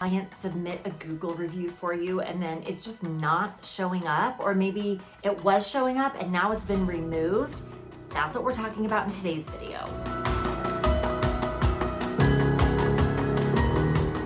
client submit a Google review for you and then it's just not showing up, or maybe it was showing up and now it's been removed? That's what we're talking about in today's video.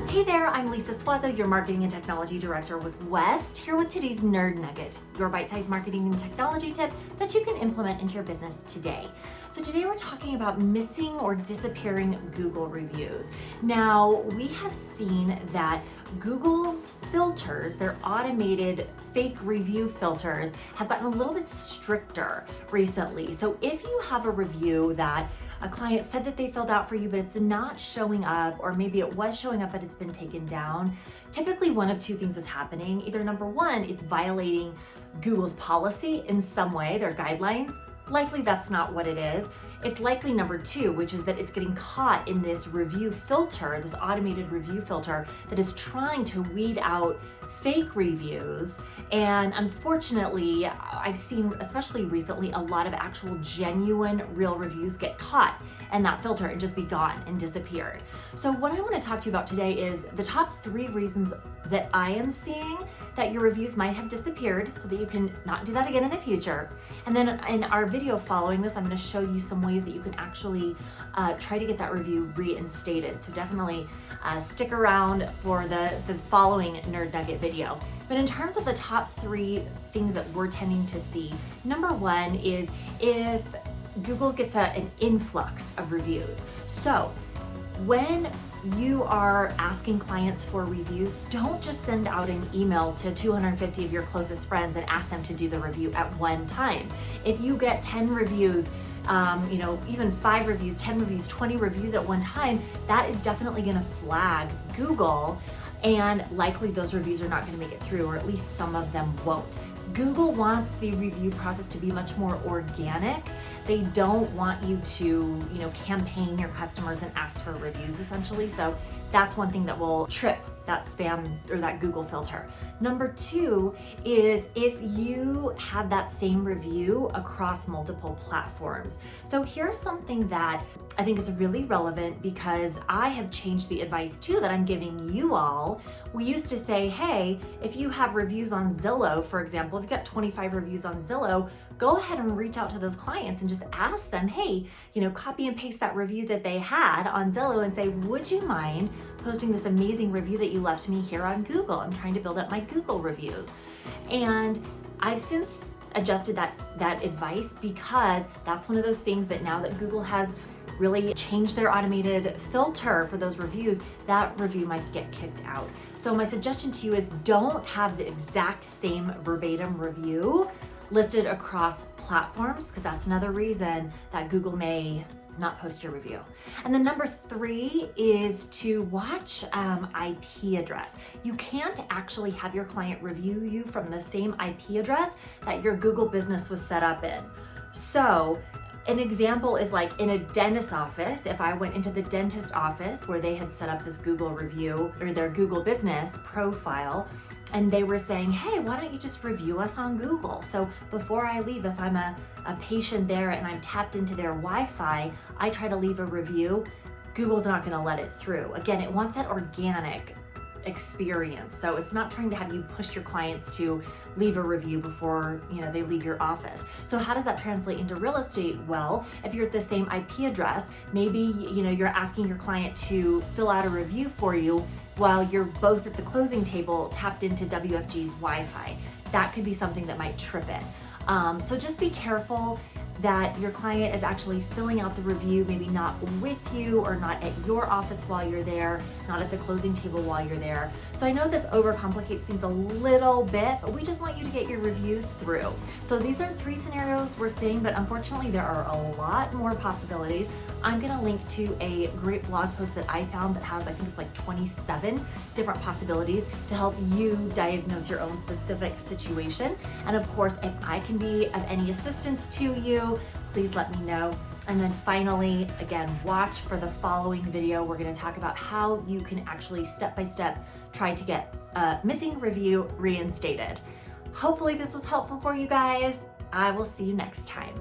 Hey there, I'm Lisa Suazo, your Marketing and Technology Director with West, here with today's Nerd Nugget, your bite-sized marketing and technology tip that you can implement into your business today. So today we're talking about missing or disappearing Google reviews. Now, we have seen that Google's filters, their automated fake review filters, have gotten a little bit stricter recently. So if you have a review that a client said that they filled out for you, but it's not showing up, or maybe it was showing up, but it's been taken down, typically one of two things is happening. Either number one, it's violating Google's policy in some way, their guidelines. Likely that's not what it is. It's likely number two, which is that it's getting caught in this review filter, this automated review filter that is trying to weed out fake reviews. And unfortunately, I've seen, especially recently, a lot of actual genuine real reviews get caught in that filter and just be gone and disappeared. So what I want to talk to you about today is the top 3 reasons that I am seeing that your reviews might have disappeared, so that you can not do that again in the future. And then in our video following this, I'm going to show you some ways that you can actually try to get that review reinstated. So definitely stick around for the following Nerd Nugget video. But in terms of the top 3 things that we're tending to see, number 1 is if Google gets an influx of reviews. So when you are asking clients for reviews, don't just send out an email to 250 of your closest friends and ask them to do the review at one time. If you get 10 reviews, even 5 reviews, 10 reviews, 20 reviews at one time, that is definitely going to flag Google, and likely those reviews are not going to make it through, or at least some of them won't. Google wants the review process to be much more organic. They don't want you to, campaign your customers and ask for reviews, essentially. So that's one thing that will trip that spam or that Google filter. Number 2 is if you have that same review across multiple platforms. So here's something that I think is really relevant, because I have changed the advice too that I'm giving you all. We used to say, hey, if you have reviews on Zillow, for example, if you've got 25 reviews on Zillow, go ahead and reach out to those clients and just ask them, hey, copy and paste that review that they had on Zillow and say, would you mind posting this amazing review that you left me here on Google? I'm trying to build up my Google reviews. And I've since adjusted that advice, because that's one of those things that now that Google has really changed their automated filter for those reviews, that review might get kicked out. So my suggestion to you is don't have the exact same verbatim review listed across platforms, because that's another reason that Google may not post your review. And then number 3 is to watch IP address. You can't actually have your client review you from the same IP address that your Google business was set up in. So an example is like in a dentist's office, if I went into the dentist office where they had set up this Google review or their Google business profile, and they were saying, hey, why don't you just review us on Google? So before I leave, if I'm a patient there and I'm tapped into their Wi-Fi, I try to leave a review, Google's not gonna let it through. Again, it wants that organic experience. So it's not trying to have you push your clients to leave a review before they leave your office. So how does that translate into real estate? Well, if you're at the same IP address, maybe you're asking your client to fill out a review for you while you're both at the closing table tapped into WFG's Wi-Fi. That could be something that might trip it. So just be careful that your client is actually filling out the review, maybe not with you or not at your office while you're there, not at the closing table while you're there. So I know this overcomplicates things a little bit, but we just want you to get your reviews through. So these are 3 scenarios we're seeing, but unfortunately there are a lot more possibilities. I'm gonna link to a great blog post that I found that has, I think it's like 27 different possibilities to help you diagnose your own specific situation. And of course, if I can be of any assistance to you, please let me know. And then finally, again, watch for the following video. We're gonna talk about how you can actually step-by-step try to get a missing review reinstated. Hopefully this was helpful for you guys. I will see you next time.